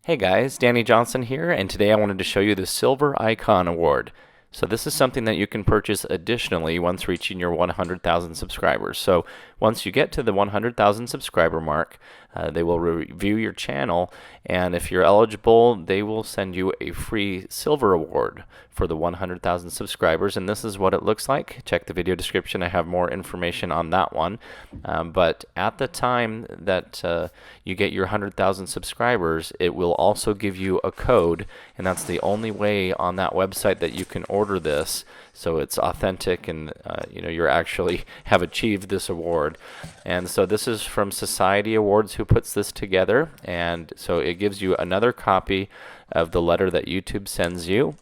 Hey guys, Danny Johnson here, and today I wanted to show you the Silver Icon Award. So this is something that you can purchase additionally once reaching your 100,000 subscribers. So once you get to the 100,000 subscriber mark, they will review your channel, and if you're eligible, they will send you a free Silver Award for the 100,000 subscribers, and this is what it looks like. Check the video description, I have more information on that one. But at the time that you get your 100,000 subscribers, it will also give you a code, and that's the only way on that website that you can order this, so it's authentic and you're actually have achieved this award. And so this is from Society Awards, who puts this together, and so it gives you another copy of the letter that YouTube sends you.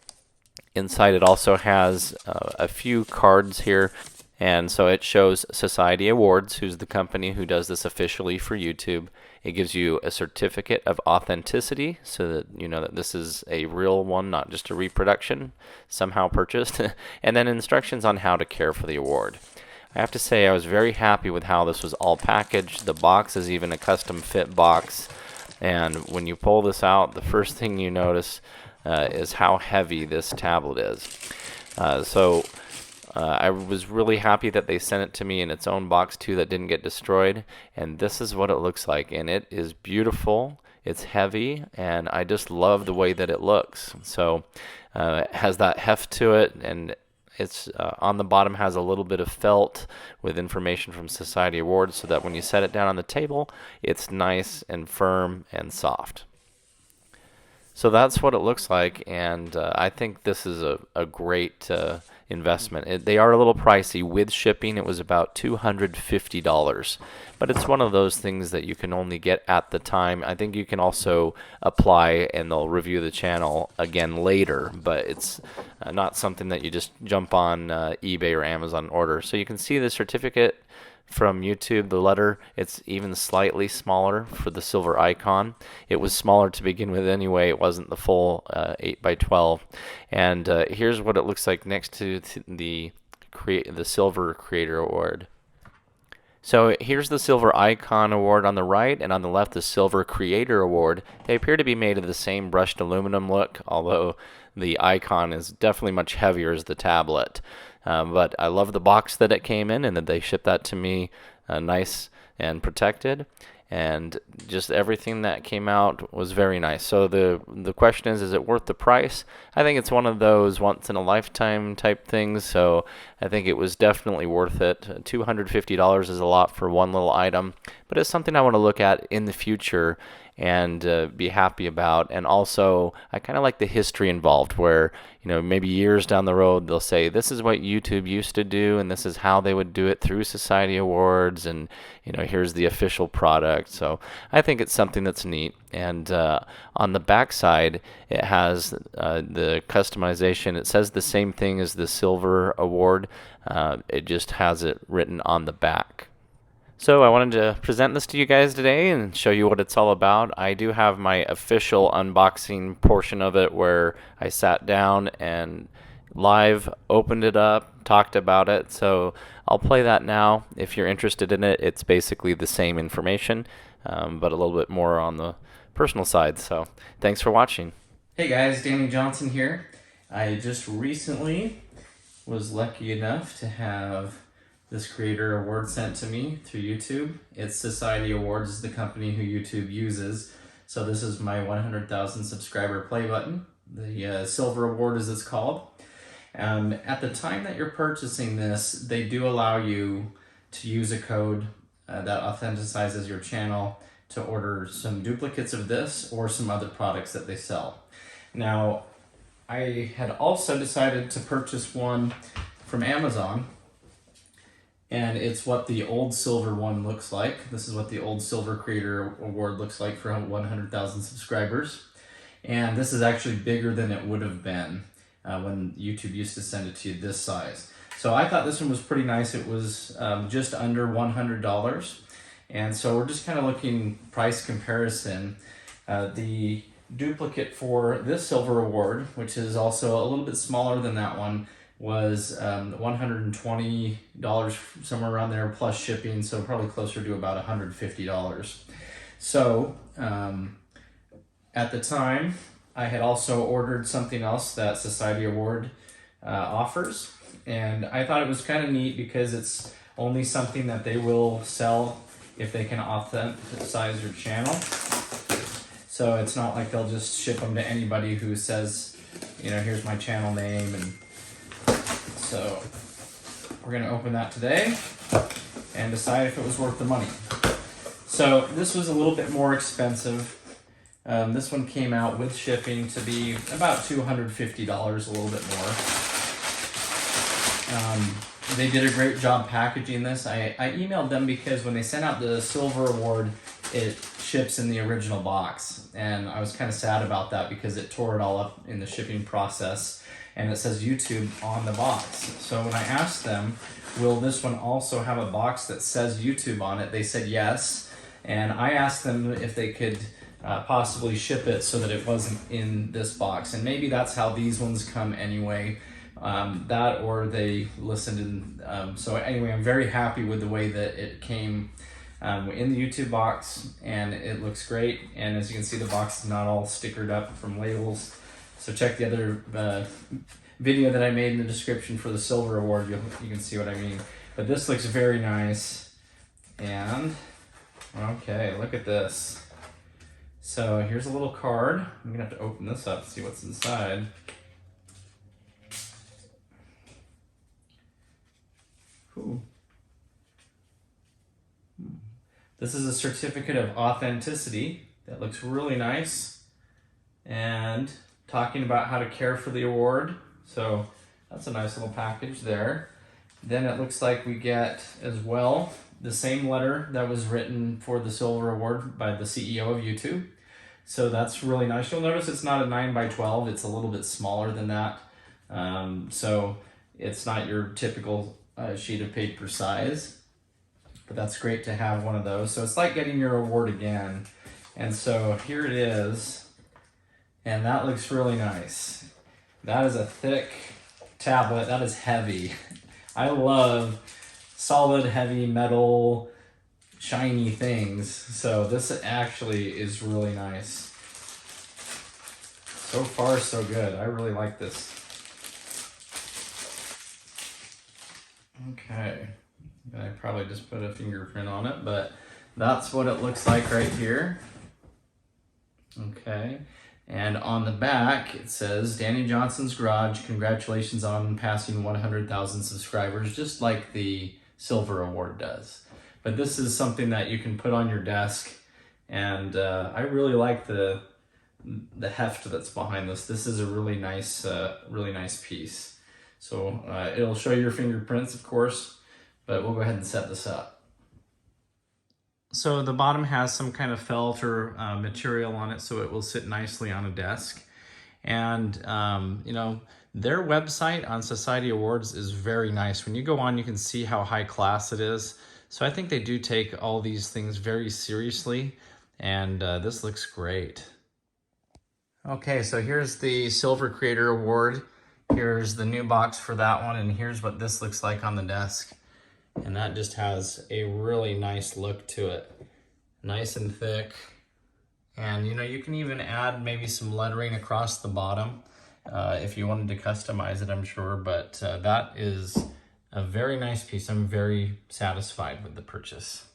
Inside it also has a few cards here, and so it shows Society Awards, who's the company who does this officially for YouTube. It gives you a certificate of authenticity, so that you know that this is a real one, not just a reproduction somehow purchased, and then instructions on how to care for the award. I have to say I was very happy with how this was all packaged. The box is even a custom fit box, and when you pull this out, the first thing you notice is how heavy this tablet is. I was really happy that they sent it to me in its own box too, that didn't get destroyed, and this is what it looks like, and it is beautiful. It's heavy, and I just love the way that it looks. So it has that heft to it, and it's on the bottom has a little bit of felt with information from Society Awards, so that when you set it down on the table, it's nice and firm and soft. So that's what it looks like, and I think this is a great investment. They are a little pricey. With shipping, it was about $250, but it's one of those things that you can only get at the time. I think you can also apply, and they'll review the channel again later, but it's not something that you just jump on eBay or Amazon and order. So you can see the certificate from YouTube, the letter. It's even slightly smaller for the silver icon. It was smaller to begin with anyway. It wasn't the full 8x12. And here's what it looks like next to the Silver Creator Award. So here's the Silver Icon Award on the right, and on the left the Silver Creator Award. They appear to be made of the same brushed aluminum look, although the icon is definitely much heavier as the tablet. But I love the box that it came in, and that they shipped that to me nice and protected, and just everything that came out was very nice. So the question is it worth the price? I think it's one of those once in a lifetime type things, so I think it was definitely worth it. $250 is a lot for one little item, but it's something I want to look at in the future and be happy about. And also, I kind of like the history involved, where maybe years down the road they'll say this is what YouTube used to do, and this is how they would do it through Society Awards, and here's the official product. So I think it's something that's neat. And on the back side, it has the customization. It says the same thing as the Silver Award. It just has it written on the back. So I wanted to present this to you guys today and show you what it's all about. I do have my official unboxing portion of it, where I sat down and live opened it up, talked about it. So I'll play that now. If you're interested in it, it's basically the same information, but a little bit more on the personal side. So thanks for watching. Hey guys, Danny Johnson here. I just recently was lucky enough to have this Creator Award sent to me through YouTube. It's Society Awards is the company who YouTube uses. So this is my 100,000 subscriber play button. The Silver Award, as it's called. At the time that you're purchasing this, they do allow you to use a code that authenticizes your channel to order some duplicates of this or some other products that they sell. Now, I had also decided to purchase one from Amazon, and it's what the old silver one looks like. This is what the old Silver Creator Award looks like for 100,000 subscribers. And this is actually bigger than it would have been when YouTube used to send it to you this size. So I thought this one was pretty nice. It was just under $100. And so we're just kind of looking price comparison. The duplicate for this Silver Award, which is also a little bit smaller than that one, was $120, somewhere around there, plus shipping, so probably closer to about $150. So at the time, I had also ordered something else that Society Award offers, and I thought it was kind of neat because it's only something that they will sell if they can authenticize your channel. So it's not like they'll just ship them to anybody who says, you know, here's my channel name. And so we're gonna open that today and decide if it was worth the money. So this was a little bit more expensive. This one came out with shipping to be about $250, a little bit more. They did a great job packaging this. I emailed them because when they sent out the Silver Award, it ships in the original box. And I was kind of sad about that because it tore it all up in the shipping process. And it says YouTube on the box. So when I asked them, will this one also have a box that says YouTube on it? They said yes. And I asked them if they could possibly ship it so that it wasn't in this box. And maybe that's how these ones come anyway. That or they listened and so anyway, I'm very happy with the way that it came in the YouTube box, and it looks great. And as you can see, the box is not all stickered up from labels. So check the other video that I made in the description for the Silver Award. You can see what I mean. But this looks very nice. And okay, look at this. So here's a little card. I'm gonna have to open this up to see what's inside. Ooh. This is a certificate of authenticity that looks really nice, and talking about how to care for the award. So that's a nice little package there. Then it looks like we get as well the same letter that was written for the Silver Award by the CEO of YouTube. So that's really nice. You'll notice it's not a 9x12, it's a little bit smaller than that. So it's not your typical sheet of paper size, but that's great to have one of those. So it's like getting your award again. And so here it is, and that looks really nice. That is a thick tablet. That is heavy. I love solid, heavy metal, shiny things. So this actually is really nice. So far, so good. I really like this. Okay, I probably just put a fingerprint on it, but that's what it looks like right here. Okay, and on the back it says Danny Johnson's Garage, congratulations on passing 100,000 subscribers, just like the Silver Award does. But this is something that you can put on your desk, and I really like the heft that's behind this. This is a really nice piece. So it'll show your fingerprints, of course, but we'll go ahead and set this up. So the bottom has some kind of felt or material on it, so it will sit nicely on a desk. And you know, their website on Society Awards is very nice. When you go on, you can see how high class it is. So I think they do take all these things very seriously, and this looks great. Okay, so here's the Silver Creator Award. Here's the new box for that one, and here's what this looks like on the desk. And that just has a really nice look to it. Nice and thick. And you know, you can even add maybe some lettering across the bottom if you wanted to customize it, I'm sure. But that is a very nice piece. I'm very satisfied with the purchase.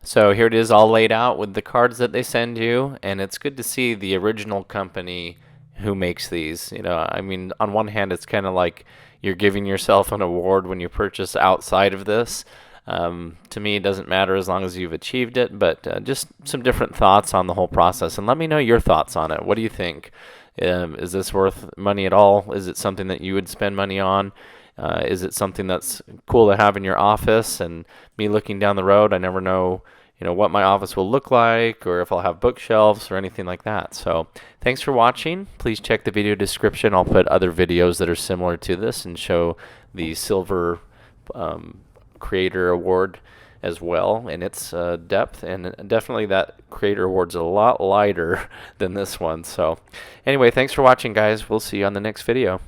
So here it is all laid out with the cards that they send you, and it's good to see the original company who makes these. You know, I mean, on one hand, it's kind of like you're giving yourself an award when you purchase outside of this. To me, it doesn't matter as long as you've achieved it, but just some different thoughts on the whole process, and let me know your thoughts on it. What do you think? Is this worth money at all? Is it something that you would spend money on? Is it something that's cool to have in your office? And me looking down the road, I never know, you know, what my office will look like, or if I'll have bookshelves or anything like that. So thanks for watching. Please check the video description. I'll put other videos that are similar to this and show the Silver Creator Award as well in its depth. And definitely that Creator Award's a lot lighter than this one. So anyway, thanks for watching, guys. We'll see you on the next video.